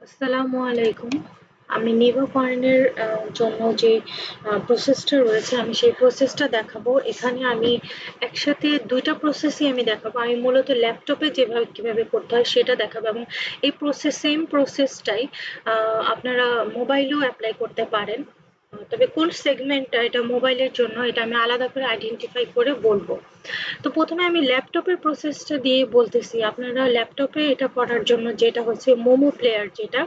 আসসালামু আলাইকুম। আমি নিভা কয়েনের জন্য যে প্রসেসটা রয়েছে আমি সেই প্রসেসটা দেখাবো। এখানে আমি একসাথে ২ টা প্রসেসই আমি দেখাবো। আমি মূলত ল্যাপটপে যেভাবে কিভাবে করতে হয় সেটা দেখাবো এবং এই সেম প্রসেসটাই আপনারা মোবাইলেও এপ্লাই করতে পারেন। তবে কোন সেগমেন্টটা এটা মোবাইলের জন্য এটা আমি আলাদা করে আইডেন্টিফাই করে বলবো। তো প্রথমে আমি ল্যাপটপের প্রসেসটা দিয়ে বলতেছি। আপনারা ল্যাপটপে এটা করার জন্য যেটা হচ্ছে মোমো প্লেয়ার যেটা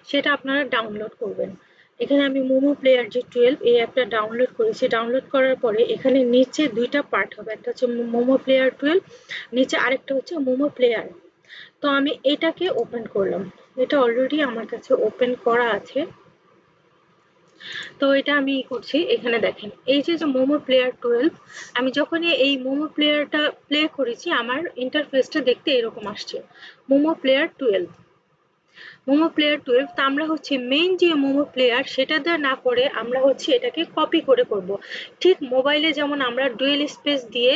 সেটা আপনারা ডাউনলোড করবেন। এখানে আমি মোমো প্লেয়ার যে 12 এই অ্যাপটা ডাউনলোড করেছি। ডাউনলোড করার পরে এখানে নিচে ২ টা পার্ট হবে। একটা হচ্ছে মোমো প্লেয়ার 12, নিচে আরেকটা হচ্ছে মোমো প্লেয়ার। তো আমি এটাকে ওপেন করলাম। এটা অলরেডি আমার কাছে ওপেন করা আছে। তো এটা আমি করছি। এখানে দেখেন এই যে মোমো প্লেয়ার 12, আমি যখনই এই মোমো প্লেয়ারটা প্লে করেছি আমার ইন্টারফেসটা দেখতে এরকম আসছে। Momo player 12, momo player 12। তা আমরা হচ্ছে মেইন যে মোমো প্লেয়ার সেটা দিয়ে না করে আমরা হচ্ছে এটাকে কপি করে করব। ঠিক মোবাইলে যেমন আমরা ডুয়েল স্পেস দিয়ে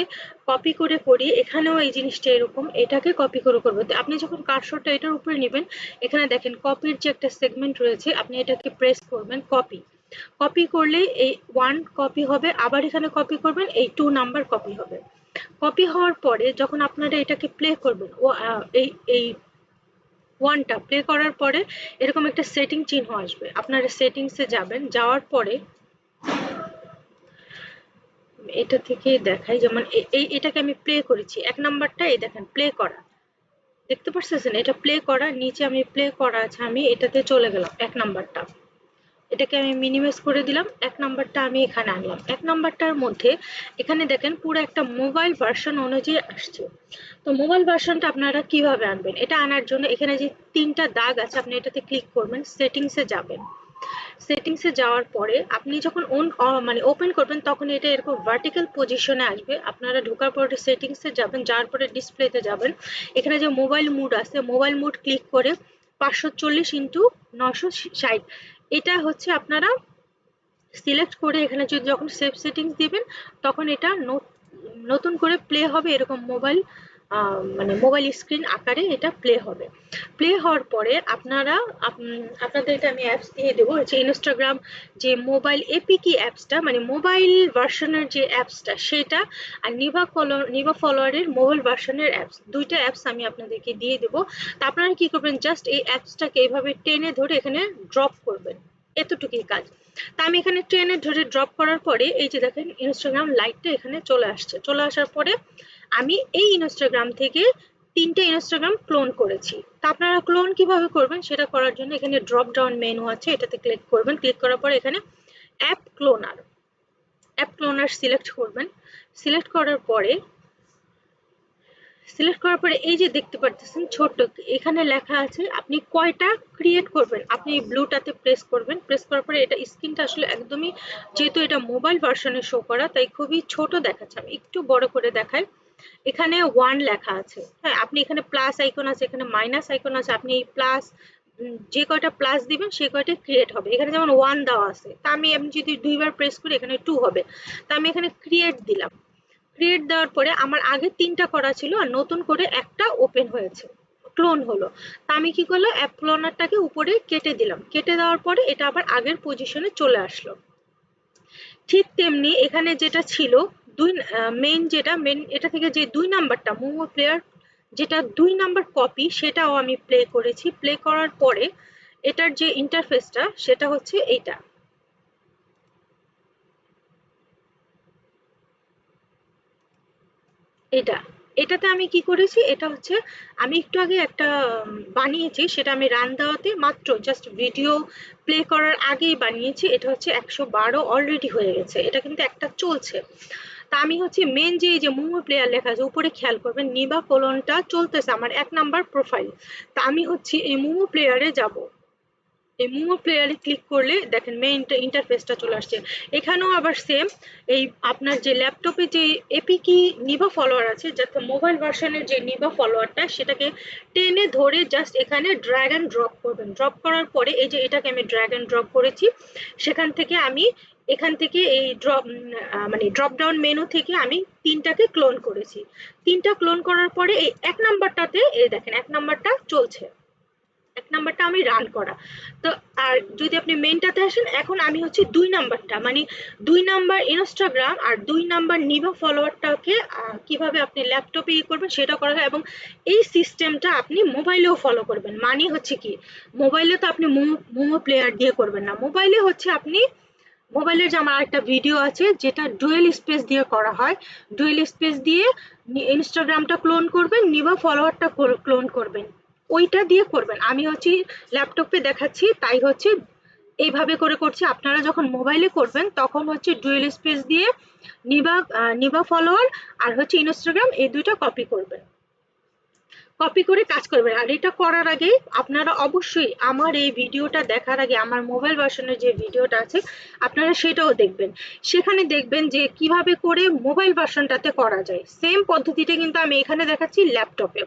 কপি করে করি, এখানেও এই জিনিসটা এরকম, এটাকে কপি করে করবো। আপনি যখন কার্সরটা এটার উপরে নেবেন, এখানে দেখেন কপির যে একটা সেগমেন্ট রয়েছে, আপনি এটাকে প্রেস করবেন, কপি। কপি করলে এই 1 কপি হবে, আবার এখানে কপি করবেন, এই 2 নাম্বার কপি হবে। কপি হওয়ার পরে যখন আপনারা এটাকে প্লে করবেন, ও এই এই 1 টা প্লে করার পরে এরকম একটা সেটিং চিহ্ন আসবে। আপনারা সেটিংসে যাবেন, যাওয়ার পরে এটা থেকে দেখাই, যেমন এটাকে আমি প্লে করেছি। ১ নাম্বারটা এই দেখেন প্লে করা। দেখতে পারতেছেন? এটা প্লে করা, নিচে আমি প্লে করা আছে, আমি এটাতে চলে গেলাম ১ নাম্বারটা। এটাকে আমি মিনিমাইজ করে দিলাম। ১ নাম্বারটা আমি এখানে আনলাম। ১ নাম্বারটার মধ্যে এখানে দেখেন পুরো একটা মোবাইল ভার্সন অনুযায়ী আসছে। তো মোবাইল ভার্সনটা আপনারা কিভাবে আনবেন? এটা আনার জন্য এখানে যে ৩ টা দাগ আছে আপনি এটাতে ক্লিক করবেন, সেটিংসে যাবেন। সেটিংসে যাওয়ার পরে আপনি যখন মানে ওপেন করবেন তখন এটা এরকম ভার্টিক্যাল পজিশনে আসবে। আপনারা ঢোকার পরে সেটিংসে যাবেন, যাওয়ার পরে ডিসপ্লেতে যাবেন। এখানে যে মোবাইল মুড আছে, মোবাইল মুড ক্লিক করে ৫৪০x৯৬০ এটা হচ্ছে আপনারা সিলেক্ট করে এখানে যখন সেভ সেটিংস দিবেন তখন এটা নতুন করে প্লে হবে, এরকম মোবাইল মানে মোবাইল স্ক্রিন আকারে এটা প্লে হবে। প্লে হওয়ার পরে আপনারা আপনাদেরকে আমি অ্যাপস দিয়ে দেবো, হচ্ছে ইনস্টাগ্রাম যে মোবাইল এপিকি অ্যাপসটা, মানে মোবাইল ভার্সনের যে অ্যাপসটা সেটা, আর নিভা ফলোয়ারের মোবাইল ভার্সনের অ্যাপস, ২ টা অ্যাপস আমি আপনাদেরকে দিয়ে দেবো। তা আপনারা কি করবেন, জাস্ট এই অ্যাপসটাকে এইভাবে টেনে ধরে এখানে ড্রপ করবেন, এতটুকুই কাজ। তা আমি এখানে ট্রেনে ধরে ড্রপ করার পরে এই যে দেখেন ইনস্টাগ্রাম লাইটটা এখানে চলে আসছে। চলে আসার পরে আমি এই ইনস্টাগ্রাম থেকে ৩ টে ইনস্টাগ্রাম ক্লোন করেছি। তা আপনারা ক্লোন কিভাবে করবেন সেটা করার জন্য এখানে ড্রপ ডাউন মেনু আছে, এটাতে ক্লিক করবেন। ক্লিক করার পরে এখানে অ্যাপ ক্লোনার সিলেক্ট করবেন। সিলেক্ট করার পরে এই যে দেখতে পারতেছেন ছোট্ট এখানে লেখা আছে আপনি কয়টা ক্রিয়েট করবেন। আপনি ব্লুটাতে প্রেস করবেন। প্রেস করার পরে এটা স্ক্রিনটা আসলে একদমই, যেহেতু এটা মোবাইল ভার্সনে শো করা তাই খুবই ছোট দেখাচ্ছে। আমি একটু বড় করে দেখাই। এখানে 1 লেখা আছে। হ্যাঁ, আপনি এখানে প্লাস আইকন আছে, এখানে মাইনাস আইকন আছে। আপনি এই প্লাস যে কয়টা প্লাস দিবেন সে কয়টা ক্রিয়েট হবে। এখানে যেমন 1 দেওয়া আছে, তা আমি যদি ২ বার প্রেস করি এখানে 2 হবে। তা আমি এখানে ক্রিয়েট দিলাম। ক্রিয়েট দেওয়ার পরে আমার আগে ৩ টা করা ছিল আর নতুন করে একটা ওপেন হয়েছে, ক্লোন হলো। তা আমি কি করলাম, অ্যাপ ক্লোনারটাকে উপরে কেটে দিলাম। কেটে দেওয়ার পরে এটা আবার আগের পজিশনে চলে আসলো। ঠিক তেমনি এখানে যেটা ছিল মেইন এটা থেকে যে ২ নাম্বারটা মোমো প্লেয়ার, যেটা ২ নাম্বার কপি সেটাও আমি প্লে করেছি। প্লে করার পরে এটার যে ইন্টারফেসটা সেটা হচ্ছে এইটা। এটা এটাতে আমি কি করেছি, এটা হচ্ছে আমি একটু আগে একটা বানিয়েছি, সেটা আমি রান দেওয়াতে মাত্র জাস্ট ভিডিও প্লে করার আগেই বানিয়েছি। এটা হচ্ছে ১১২ অলরেডি হয়ে গেছে, এটা কিন্তু একটা চলছে। তা আমি হচ্ছে মেন যে এই যে মোমো প্লেয়ার লেখা আছে উপরে খেয়াল করবেন, নিবা কোলনটা চলতেছে আমার ১ নাম্বার প্রোফাইল। তা আমি হচ্ছে এই মোমো প্লেয়ারে যাব। এই মোমো প্লেয়ারে ক্লিক করলে দেখেন মেইন ইন্টারফেসটা চলে আসছে। এখানেও আবার সেম, এই আপনার যে ল্যাপটপে যে এপিকি নিভা ফলোয়ার আছে, যাতে মোবাইল ভার্সনের যে নিভা ফলোয়ারটা সেটাকে টেনে ধরে জাস্ট এখানে ড্র্যাগ অ্যান্ড ড্রপ করবেন। ড্রপ করার পরে এই যে এটাকে আমি ড্র্যাগ অ্যান্ড ড্রপ করেছি, সেখান থেকে আমি এখান থেকে এই মানে ড্রপ ডাউন মেনু থেকে আমি ৩টাকে ক্লোন করেছি। ৩টা ক্লোন করার পরে এই ১ নাম্বারটাতে এই দেখেন ১ নাম্বারটা চলছে। এক নাম্বারটা আমি রান করা। তো আর যদি আপনি মেনটাতে আসেন, এখন আমি হচ্ছে ২ নাম্বারটা, মানে ২ নাম্বার ইনস্টাগ্রাম আর ২ নাম্বার নিভা ফলোয়ারটাকে কিভাবে আপনি ল্যাপটপে করবেন সেটা করা হয়, এবং এই সিস্টেমটা আপনি মোবাইলেও ফলো করবেন। মানে হচ্ছে কি, মোবাইলে তো আপনি মোমো প্লেয়ার দিয়ে করবেন না। মোবাইলে হচ্ছে আপনি মোবাইলের যে আমার একটা ভিডিও আছে যেটা ডুয়েল স্পেস দিয়ে করা হয়, ডুয়েল স্পেস দিয়ে ইনস্টাগ্রামটা ক্লোন করবেন, নিভা ফলোয়ারটা ক্লোন করবেন, ওইটা দিয়ে করবেন। আমি হচ্ছে ল্যাপটপে দেখাচ্ছি, তাই হচ্ছে এইভাবে করে করছি। আপনারা যখন মোবাইলে করবেন তখন হচ্ছে ডুয়েল স্পেস দিয়ে নিভা ফলোয়ার আর হচ্ছে ইনস্টাগ্রাম এই দুইটা কপি করবেন, কপি করে কাজ করবেন। আর এটা করার আগে আপনারা অবশ্যই আমার এই ভিডিওটা দেখার আগে আমার মোবাইল ভার্সনের যে ভিডিওটা আছে আপনারা সেটাও দেখবেন। সেখানে দেখবেন যে কিভাবে করে মোবাইল ভার্সনটাতে করা যায়। সেম পদ্ধতিটা কিন্তু আমি এখানে দেখাচ্ছি ল্যাপটপে।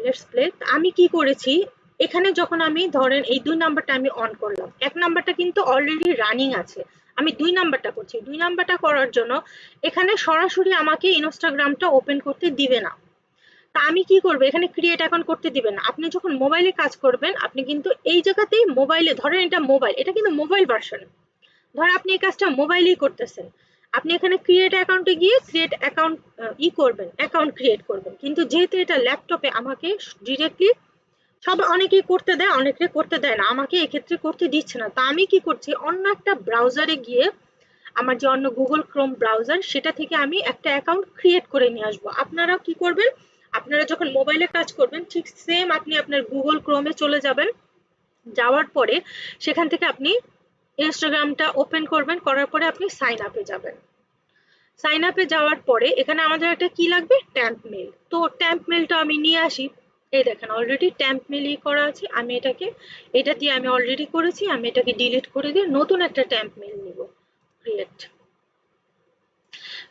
Let's play. আমি কি করেছি, এখানে যখন আমি ধরেন এই ২ নাম্বারটা আমি অন করলাম, ১ নাম্বারটা কিন্তু অলরেডি রানিং আছে। আমি ২ নাম্বারটা করছি। ২ নাম্বারটা করার জন্য এখানে সরাসরি আমাকে ইনস্টাগ্রামটা ওপেন করতে দিবে না। তা আমি কি করব, এখানে ক্রিয়েট অ্যাকাউন্ট করতে দিবে না। আপনি যখন মোবাইলে কাজ করবেন আপনি কিন্তু এই জায়গাতেই মোবাইলে, ধরেন এটা মোবাইল, এটা কিন্তু মোবাইল ভার্সন, ধরেন আপনি এই কাজটা মোবাইলেই করতেছেন, আপনি এখানে ক্রিয়েট অ্যাকাউন্টে গিয়ে ক্রিয়েট অ্যাকাউন্ট করবেন, অ্যাকাউন্ট ক্রিয়েট করবেন। কিন্তু যেহেতু এটা ল্যাপটপে আমাকে ডিরেক্টলি সব অনেকেই করতে দেয়, অনেকে করতে দেয় না, আমাকে এক্ষেত্রে করতে দিচ্ছে না। তা আমি কি করছি, অন্য একটা ব্রাউজারে গিয়ে আমার যে অন্য গুগল ক্রোম ব্রাউজার সেটা থেকে আমি একটা অ্যাকাউন্ট ক্রিয়েট করে নিয়ে আসবো। আপনারা কি করবেন, আপনারা যখন মোবাইলে কাজ করবেন ঠিক সেম আপনি আপনার গুগল ক্রোমে চলে যাবেন, যাওয়ার পরে সেখান থেকে আপনি ইনস্টাগ্রামটা ওপেন করবেন, করার পরে আপনি সাইন আপে যাবেন। সাইন আপে যাওয়ার পরে এখানে আমাদের একটা কি লাগবে, ট্যাম্প মেল। তো ট্যাম্প মেলটা আমি নিয়ে আসি। এই দেখেন অলরেডি ট্যাম্প মেল করা আছে। আমি এটাকে, এটা দিয়ে আমি অলরেডি করেছি, আমি এটাকে ডিলিট করে দিয়ে নতুন একটা ট্যাম্প মেল নিব, ক্রিয়েট।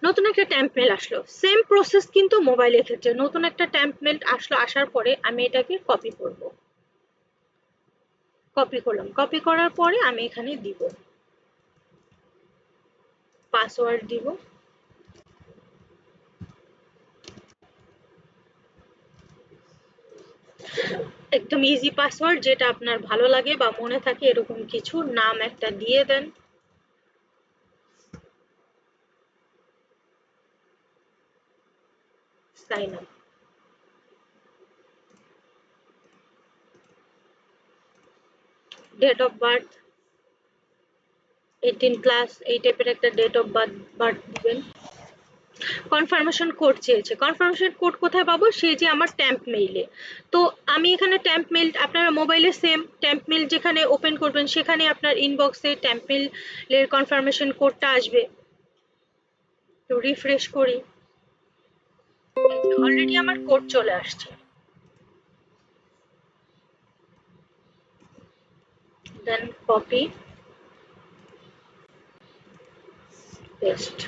নতুন একটা ট্যাম্প মেল আসলো, সেম প্রসেস কিন্তু মোবাইলের ক্ষেত্রে। নতুন একটা ট্যাম্প মেল আসলো, আসার পরে আমি এটাকে কপি করব, কপি করলাম। কপি করার পরে আমি এখানে দিব পাসওয়ার্ড, দিব একদম ইজি পাসওয়ার্ড, যেটা আপনার ভালো লাগে বা মনে থাকে এরকম কিছু নাম একটা দিয়ে দেন। Sign up, date of birth 18 plus, এই টাইপের একটা ডেট অফ বার্থ দিবেন। কনফার্মেশন কোড চেয়েছে, কনফার্মেশন কোড কোথায় পাবো, সেই যে আমার ট্যাম্প মেইলে। তো আমি এখানে ট্যাম্প মেইল, আপনারা মোবাইলে সেম ট্যাম্প মেইল যেখানে ওপেন করবেন সেখানে আপনার ইনবক্সে ট্যাম্প মেইলের কনফার্মেশন কোডটা আসবে। তো রিফ্রেশ করি, অলরেডি আমার কোড চলে আসছে। দেন কপি, পেস্ট।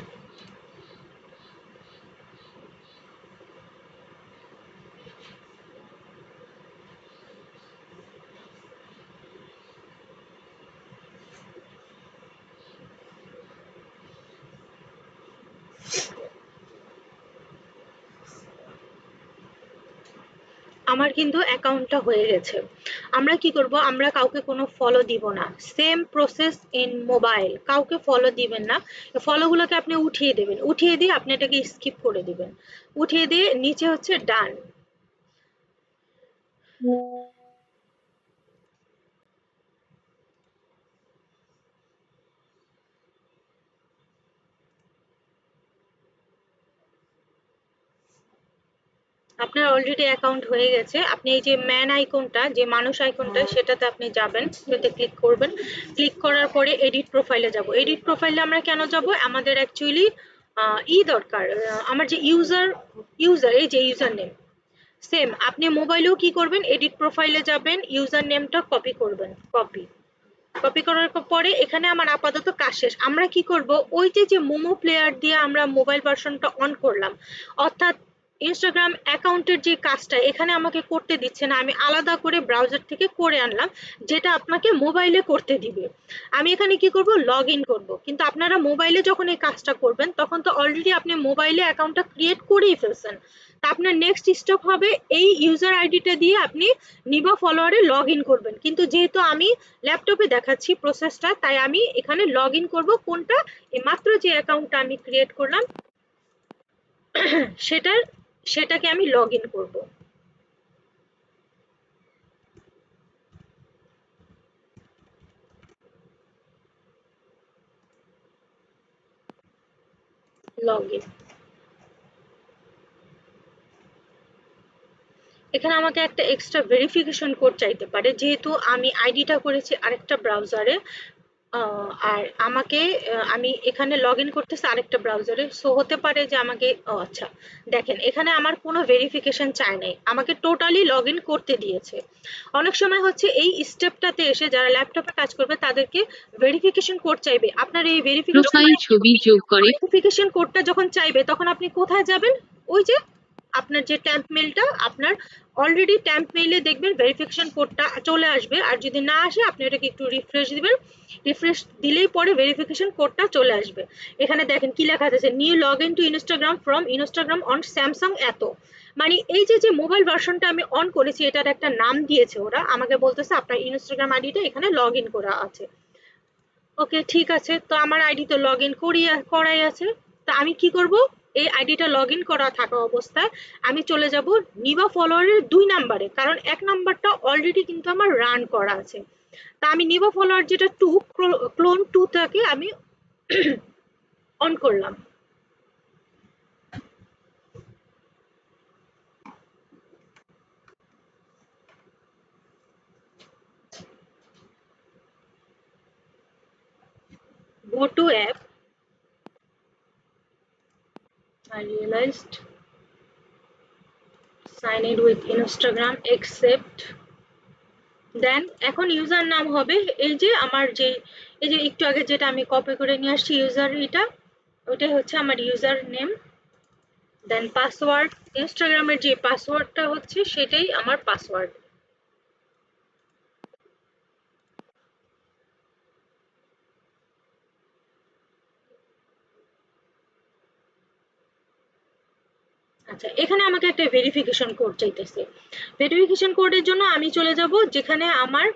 আমার কিন্তু অ্যাকাউন্টটা হয়ে গেছে। আমরা কি করব, আমরা কাউকে কোনো ফলো দিব না। সেম প্রসেস ইন মোবাইল, কাউকে ফলো দিবেন না। ফলোগুলোকে আপনি উঠিয়ে দেবেন, উঠিয়ে দিয়ে আপনি এটাকে স্কিপ করে দিবেন, উঠিয়ে দিয়ে নিচে হচ্ছে ডান। আপনার অলরেডি অ্যাকাউন্ট হয়ে গেছে। আপনি এই যে ম্যান আইকনটা, যে মানুষ আইকনটা, সেটাতে আপনি যাবেন, সেটাতে ক্লিক করবেন। ক্লিক করার পরে এডিট প্রোফাইলে যাব। এডিট প্রোফাইলে আমরা কেন যাব, আমাদের অ্যাকচুয়ালি দরকার, আমার যে ইউজার এই যে ইউজার নেম, সেম আপনি মোবাইলেও কি করবেন, এডিট প্রোফাইলে যাবেন, ইউজার নেমটা কপি করবেন, কপি। কপি করার পরে এখানে আমার আপাতত কাজ শেষ। আমরা কি করব, ওই যে মোমো প্লেয়ার দিয়ে আমরা মোবাইল ভার্সনটা অন করলাম, অর্থাৎ ইনস্টাগ্রাম অ্যাকাউন্টের যে কাজটা এখানে আমাকে করতে দিচ্ছে না, আমি আলাদা করে ব্রাউজার থেকে করে আনলাম, যেটা আপনাকে মোবাইলে করতে দিবে। আমি এখানে কি করব, লগ ইন করবো। কিন্তু আপনারা মোবাইলে যখন এই কাজটা করবেন তখন তো অলরেডি আপনি মোবাইলে অ্যাকাউন্টটা ক্রিয়েট করেই ফেলছেন। তা আপনার নেক্সট স্টেপ হবে এই ইউজার আইডিটা দিয়ে আপনি নিবা ফলোয়ারে লগ ইন করবেন। কিন্তু যেহেতু আমি ল্যাপটপে দেখাচ্ছি প্রসেসটা, তাই আমি এখানে লগ ইন করবো কোনটা, এই মাত্র যে অ্যাকাউন্টটা আমি ক্রিয়েট করলাম সেটার সেটাকে আমি লগ ইন করবো। লগ ইন, এখানে আমাকে একটা এক্সট্রা ভেরিফিকেশন কোড চাইতে পারে, যেহেতু আমি আইডিটা করেছি আরেকটা ব্রাউজারে। আর আমাকে আমি এখানে লগ ইন করতেছি আরেকটা ব্রাউজারে, সো হতে পারে যে আমাকে, ও আচ্ছা, দেখেন এখানে আমার কোনো ভেরিফিকেশন চায় নাই, আমাকে টোটালি লগ ইন করতে দিয়েছে। অনেক সময় হচ্ছে এই স্টেপটাতে এসে যারা ল্যাপটপে কাজ করবে তাদেরকে ভেরিফিকেশন কোড চাইবে। আপনার এই প্রোফাইল ছবি যোগ করে ভেরিফিকেশন কোডটা যখন চাইবে তখন আপনি কোথায় যাবেন, ওই যে আপনার যে ট্যাম্প মেইলটা, আপনার অলরেডি ট্যাম্প মেইলে দেখবেন ভেরিফিকেশন কোডটা চলে আসবে। আর যদি না আসে আপনি এটাকে একটু রিফ্রেশ দিবেন, রিফ্রেশ দিলেই পরে ভেরিফিকেশন কোডটা চলে আসবে। এখানে দেখেন কি লেখা আছে, new log in two Instagram from Instagram on Samsung এত। মানে এই যে যে মোবাইল ভার্সনটা আমি অন করেছি এটার একটা নাম দিয়েছে ওরা, আমাকে বলতেছে আপনার ইনস্টাগ্রাম আইডিটা এখানে লগ ইন করা আছে। ওকে, ঠিক আছে, তো আমার আইডি তো লগ ইন করাই আছে। তা আমি কি করব, এই আইডিটা লগ ইন করা থাকা অবস্থায় আমি চলে যাব নিবা ফলোয়ারের 2 নাম্বারে, কারণ 1 নাম্বারটা অলরেডি কিন্তু আমার রান করা আছে। তা আমি নিবা ফলোয়ার যেটা 2, ক্লোন 2টাকে আমি অন করলাম। Go to app, I realized, sign in with Instagram, accept, দেন এখন ইউজার নাম হবে এই যে আমার যে, এই যে একটু আগে যেটা আমি কপি করে নিয়ে আসছি ইউজার, এটা ওইটাই হচ্ছে আমার ইউজার নেম। দেন পাসওয়ার্ড, ইনস্টাগ্রামের যে পাসওয়ার্ডটা হচ্ছে সেটাই আমার পাসওয়ার্ড। আচ্ছা, এখানে আমাকে একটা ভেরিফিকেশন কোড চাইতেছে। ভেরিফিকেশন কোডের জন্য আমি চলে যাব যেখানে আমার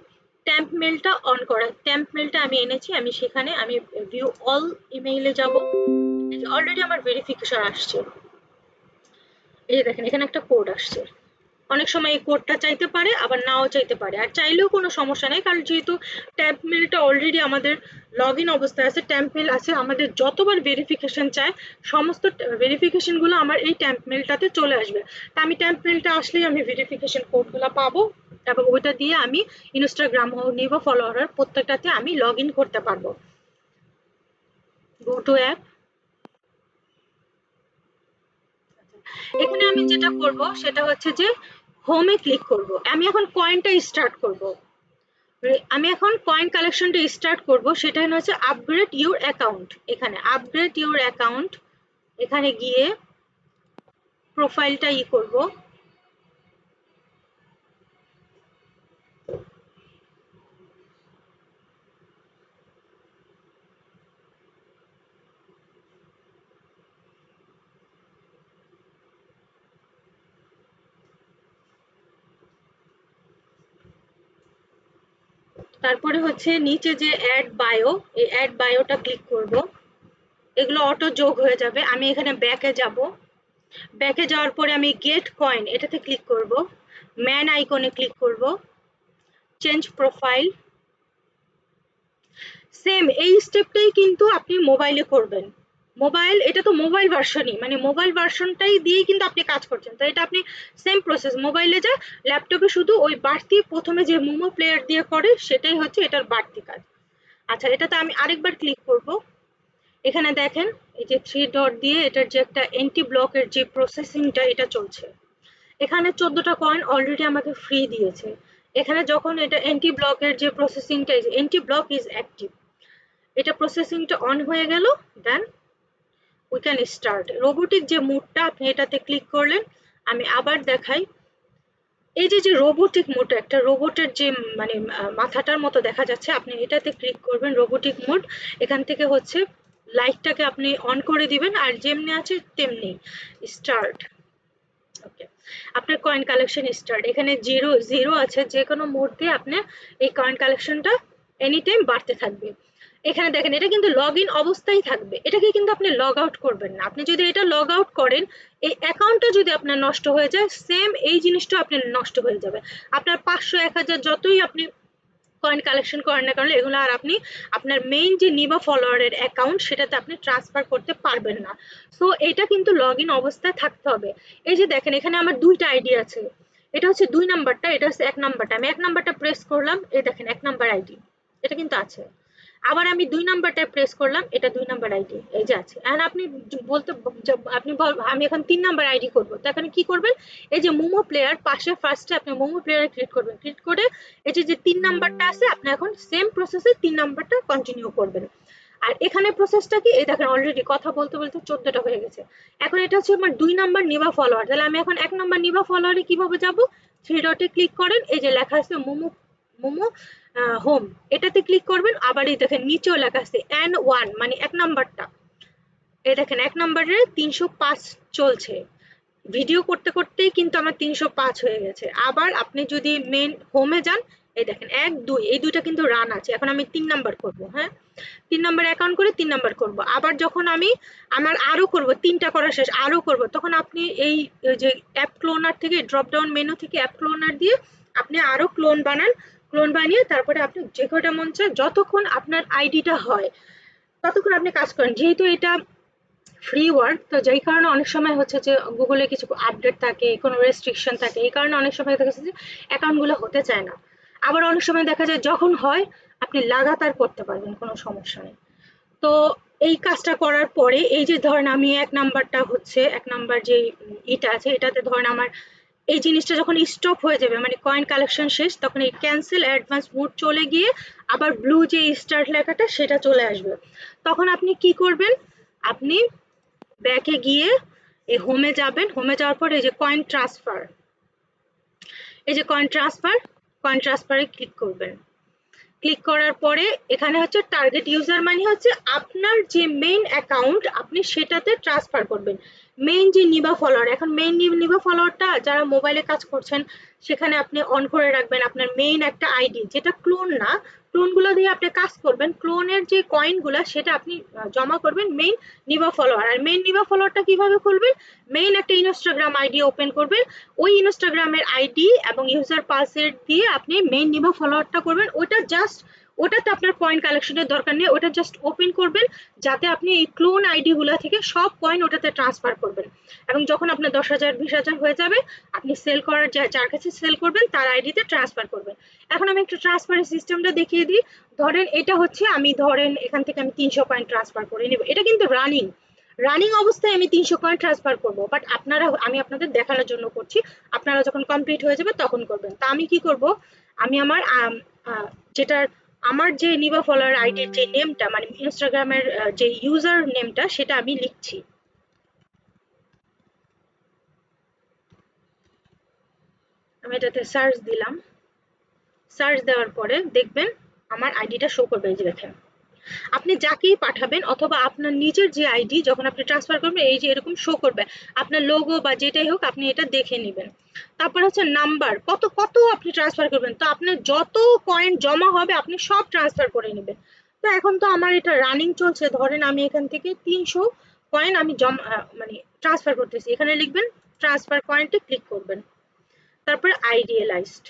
ট্যাম্প মেলটা অন করা, ট্যাম্প মেলটা আমি এনেছি, আমি সেখানে আমি ভিউ অল ইমেইলে যাব। অলরেডি আমার ভেরিফিকেশন আসছে, এই যে দেখেন এখানে একটা কোড আসছে। অনেক সময় এই কোডটা চাইতে পারে আবার নাও চাইতে পারে, আর চাইলেও কোনো সমস্যা নেই, কারণ যেহেতু ট্যাম্প মেলটা অলরেডি আমাদের লগ ইন অবস্থায় আছে, ট্যাম্প মেল আছে, আমাদের যতবার ভেরিফিকেশন চায় সমস্ত ভেরিফিকেশন গুলো আমার এই ট্যাম্প মেলটাতে চলে আসবে। তা আমি ট্যাম্প মেলটা আসলেই আমি ভেরিফিকেশন কোডগুলো পাবো, এবং ওইটা দিয়ে আমি ইনস্টাগ্রাম হোক নিব ফলোয়ার প্রত্যেকটাতে আমি লগ ইন করতে পারবো। গো টু অ্যাপ, এখানে আমি যেটা করব সেটা হচ্ছে যে হোমে ক্লিক করব। আমি এখন কয়েনটা স্টার্ট করব, আমি এখন কয়েন কালেকশনটা স্টার্ট করব, সেটা হচ্ছে আপগ্রেড ইউর অ্যাকাউন্ট। এখানে আপগ্রেড ইউর অ্যাকাউন্ট, এখানে গিয়ে প্রোফাইলটা করব। তারপরে হচ্ছে নিচে যে অ্যাড বায়ো, এই অ্যাড বায়োটা ক্লিক করব। এগুলো অটো যোগ হয়ে যাবে। আমি এখানে ব্যাকে যাব, ব্যাকে যাওয়ার পরে আমি গেট কয়েন এটাতে ক্লিক করব, ম্যান আইকনে ক্লিক করব, চেঞ্জ প্রোফাইল। সেম এই স্টেপটাই কিন্তু আপনি মোবাইলে করবেন। মোবাইল, এটা তো মোবাইল ভার্সনই, মানে মোবাইল ভার্সনটাই দিয়েই কিন্তু আপনি কাজ করছেন, তো এটা আপনি সেম প্রসেস মোবাইলে যা ল্যাপটপে শুধু ওই বাড়তি প্রথমে যে মোমো প্লেয়ার দিয়ে করে সেটাই হচ্ছে এটার বাড়তি কাজ। আচ্ছা, এটাতে আমি আরেকবার ক্লিক করব। এখানে দেখেন এই যে 3 ডট দিয়ে এটার যে একটা এন্টি ব্লকের যে প্রসেসিংটা এটা চলছে। এখানে 14টা কয়েন অলরেডি আমাকে ফ্রি দিয়েছে। এখানে যখন এটা এন্টি ব্লকের যে প্রসেসিংটা, এন্টি ব্লক ইজ অ্যাক্টিভ, এটা প্রসেসিংটা অন হয়ে গেল। Then we can start. Robotic যে মোডটা আপনি এটাতে ক্লিক করলেন, আমি আবার দেখাই। এই যে রোবোটিক মোড, একটা রোবটের যে মানে মাথাটার মতো দেখা যাচ্ছে, আপনি এটাতে ক্লিক করবেন রোবোটিক মোড। এখান থেকে হচ্ছে লাইটটাকে আপনি অন করে দিবেন, আর যেমনি আছে তেমনি স্টার্ট। ওকে, আপনার কয়েন কালেকশন স্টার্ট। এখানে জিরো জিরো আছে, যে কোনো মুহূর্তে আপনার এই কয়েন কালেকশনটা এনি টাইম বাড়তে থাকবে। এখানে দেখেন এটা কিন্তু লগ ইন অবস্থায় থাকবে, এটাকে কিন্তু আপনি লগ আউট করবেন না। আপনি যদি এটা লগ আউট করেন, এই অ্যাকাউন্টটা যদি আপনার নষ্ট হয়ে যায়, সেম এই জিনিসটা আপনার নষ্ট হয়ে যাবে। আপনার 500 1000 যতই আপনি কয়েন কালেকশন করেন না কারণ এগুলো আর আপনি আপনার মেইন যে নিবা ফলোয়ারের অ্যাকাউন্ট সেটাতে আপনি ট্রান্সফার করতে পারবেন না। সো এটা কিন্তু লগ ইন অবস্থায় থাকতে হবে। এই যে দেখেন এখানে আমার দুইটা আইডি আছে, এটা হচ্ছে 2 নাম্বারটা, এটা হচ্ছে 1 নাম্বারটা। আমি 1 নাম্বারটা প্রেস করলাম, এই দেখেন 1 নাম্বার আইডি, এটা কিন্তু আছে। আবার আমি 2 নাম্বারটা প্রেস করলাম, এটা 2 নাম্বার আইডি, এই যে আছে। এখন আপনি বলতে আপনি আমি এখন 3 নাম্বার আইডি করব, তো এখানে কি করবেন, এই যে মোমো প্লেয়ার পাশে ফার্স্টে আপনি মোমো প্লেয়ারে ক্লিক করবেন, ক্লিক করে এই যে 3 নাম্বারটা আছে আপনি এখন সেম প্রসেসে 3 নাম্বারটা কন্টিনিউ করবেন। আর এখানে প্রসেসটা কি, এই দেখেন অলরেডি কথা বলতে বলতে 14টা হয়ে গেছে। এখন এটা হচ্ছে আমার 2 নাম্বার নিবা ফলোয়ার, তাহলে আমি এখন 1 নাম্বার নিবা ফলোয়ারে কিভাবে যাব, 3 ডটে ক্লিক করেন, এই যে লেখা আছে মোমো মোমো হোম, এটাতে ক্লিক করবেন। আবার এই দেখেন নিচেও লেখা আছে N1 মানে 1 নাম্বারটা, এই দেখেন 1 নাম্বারে 305 চলছে। ভিডিও করতে করতেই কিন্তু আমার 305 হয়ে গেছে। আবার আপনি যদি মেন হোমে যান, এই দেখেন 1 2 এই দুইটা কিন্তু রান আছে। এখন আমি 3 নাম্বার করব, হ্যাঁ 3 নাম্বার অ্যাকাউন্ট করে 3 নাম্বার করব। আবার যখন আমি আমার আরো করব, 3টা করা শেষ আরো করব, তখন আপনি এই যে অ্যাপ ক্লোনার থেকে ড্রপ ডাউন মেনু থেকে অ্যাপ ক্লোনার দিয়ে আপনি আরো ক্লোন বানান। ক্লোন বানিয়ে তারপরে আপনি যে কয়টা মন চায় যতক্ষণ আপনার আইডিটা হয় ততক্ষণ আপনি কাজ করেন। যেহেতু এটা ফ্রি ওয়ার্ক, তো যেই কারণে অনেক সময় হচ্ছে যে গুগলে কিছু আপডেট থাকে, কোনো রেস্ট্রিকশন থাকে, এই কারণে অনেক সময় দেখা যাচ্ছে যে অ্যাকাউন্টগুলো হতে চায় না। আবার অনেক সময় দেখা যায় যখন হয় আপনি লাগাতার করতে পারবেন, কোনো সমস্যা নেই। তো এই কাজটা করার পরে এই যে ধরেন আমি 1 নাম্বারটা হচ্ছে 1 নাম্বার যে ইটা আছে এটাতে ধরেন আমার এই জিনিসটা যখন স্টপ হয়ে যাবে মানে কয়েন কালেকশন শেষ, তখন এই ক্যান্সেল অ্যাডভান্স মোড চলে গিয়ে আবার ব্লু যে স্টার্ট লেখাটা সেটা চলে আসবে। তখন আপনি কি করবেন, আপনি ব্যাকে গিয়ে এই হোমে যাবেন, হোমে যাওয়ার পর এই যে কয়েন ট্রান্সফার, এই যে কয়েন ট্রান্সফারে ক্লিক করবেন। ক্লিক করার পরে এখানে হচ্ছে টার্গেট ইউজার মানে হচ্ছে আপনার যে মেইন অ্যাকাউন্ট আপনি সেটাতে ট্রান্সফার করবেন। মেইন যে নিবা ফলোয়ার, এখন মেইন নিবা ফলোয়ারটা যারা মোবাইলে কাজ করছেন সেখানে আপনি অন করে রাখবেন আপনার মেইন একটা আইডি, যেটা ক্লোন না, ক্লোনগুলো দিয়ে আপনি কাজ করবেন। ক্লোনের যে কয়েনগুলো সেটা আপনি জমা করবেন মেইন নিবা ফলোয়ার। আর মেইন নিবা ফলোয়ারটা কিভাবে খুলবেন, মেইন একটা ইনস্টাগ্রাম আইডি ওপেন করবেন, ওই ইনস্টাগ্রামের আইডি এবং ইউজার পাসওয়ার্ড দিয়ে আপনি মেইন নিবা ফলোয়ারটা করবেন। ওটা জাস্ট ওটাতে আপনার কয়েন কালেকশনের দরকার নেই, ওটা জাস্ট ওপেন করবেন যাতে আপনি এই ক্লোন আইডি গুলা থেকে সব কয়েন ওটাতে ট্রান্সফার করবেন। এবং যখন আপনার 10,000 20,000 হয়ে যাবে আপনি সেল করার যার কাছে সেল করবেন তার আইডিতে ট্রান্সফার করবেন। এখন আমি একটু ট্রান্সফারের সিস্টেমটা দেখিয়ে দিই। ধরেন এটা হচ্ছে আমি ধরেন এখান থেকে আমি 300 কয়েন ট্রান্সফার করে নেব, এটা কিন্তু রানিং অবস্থায় আমি 300 কয়েন ট্রান্সফার করব, বাট আপনারা আমি আপনাদের দেখানোর জন্য করছি, আপনারা যখন কমপ্লিট হয়ে যাবে তখন করবেন। তা আমি কি করব, আমি আমার যেটার আমার যে নিবা ফলোয়ার আইডির যে নেমটা মানে ইনস্টাগ্রামের যে ইউজার নেমটা সেটা আমি লিখছি। আমি এটাতে সার্চ দিলাম, সার্চ দেওয়ার পরে দেখবেন আমার আইডিটা শো করবে, এই যে দেখেন। আপনি যাকেই পাঠাবেন অথবা আপনার নিজের যে আইডি যখন আপনি ট্রান্সফার করবেন এই যে এরকম শো করবে, আপনার লোগো বা যেটাই হোক আপনি এটা দেখে নেবেন। তারপর হচ্ছে নাম্বার, কত কত আপনি ট্রান্সফার করবেন, তো আপনার যত কয়েন জমা হবে আপনি সব ট্রান্সফার করে নেবেন। তো এখন তো আমার এটা রানিং চলছে, ধরেন আমি এখান থেকে 300 কয়েন আমি জমা মানে ট্রান্সফার করতেছি, এখানে লিখবেন ট্রান্সফার কয়েনটি ক্লিক করবেন। তারপর আইডিয়ালাইজড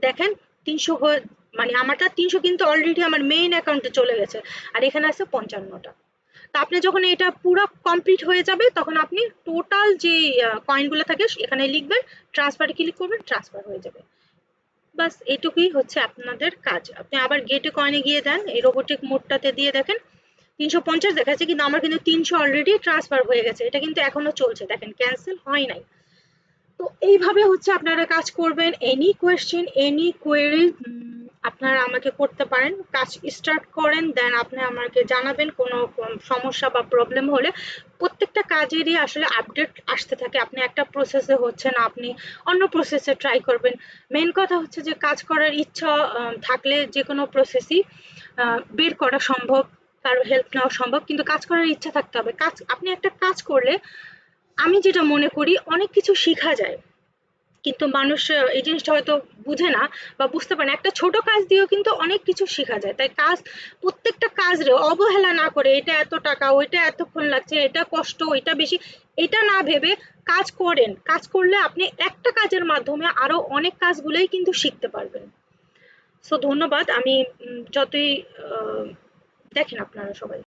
দেখেন 300 মানে আমারটা 300 কিন্তু অলরেডি আমার মেইন অ্যাকাউন্টে চলে গেছে, আর এখানে আছে 55টা। তো আপনি যখন এটা পুরো কমপ্লিট হয়ে যাবে তখন আপনি টোটাল যে কয়েনগুলো থাকে এখানে লিখবেন, ট্রান্সফারে ক্লিক করবেন, ট্রান্সফার হয়ে যাবে। বাস এটুকুই হচ্ছে আপনাদের কাজ। আপনি আবার গেটে কয়েনে গিয়ে দেন, এই রোবোটিক মোডটাতে দিয়ে দেখেন 350 দেখাচ্ছে, কিন্তু আমার কিন্তু 300 অলরেডি ট্রান্সফার হয়ে গেছে, এটা কিন্তু এখনো চলছে, দেখেন ক্যান্সেল হয় নাই। তো এইভাবে হচ্ছে আপনারা কাজ করবেন। এনি কোয়েশ্চেন এনি কোয়েরি আপনারা আমাকে করতে পারেন, কাজ স্টার্ট করেন, দেন আপনি আমাকে জানাবেন কোনো সমস্যা বা প্রবলেম হলে। প্রত্যেকটা কাজেরই আসলে আপডেট আসতে থাকে, আপনি একটা প্রসেসে হচ্ছে না আপনি অন্য প্রসেসে ট্রাই করবেন। মেন কথা হচ্ছে যে কাজ করার ইচ্ছা থাকলে যে কোনো প্রসেসই বের করা সম্ভব, কারো হেল্প নেওয়া সম্ভব, কিন্তু কাজ করার ইচ্ছা থাকতে হবে। কাজ আপনি একটা কাজ করলে আমি যেটা মনে করি অনেক কিছু শিখা যায়, কিন্তু মানুষ এই জিনিসটা হয়তো বুঝে না বা বুঝতে পারে না। একটা ছোট কাজ দিয়েও কিন্তু অনেক কিছু শেখা যায়। তাই কাজ, প্রত্যেকটা কাজরে অবহেলা না করে এটা এত টাকা, ওইটা এতক্ষণ লাগছে, এটা কষ্ট, ওইটা বেশি, এটা না ভেবে কাজ করেন। কাজ করলে আপনি একটা কাজের মাধ্যমে আরো অনেক কাজগুলোই কিন্তু শিখতে পারবেন। সো ধন্যবাদ। আমি যতই দেখেন আপনারা সবাই।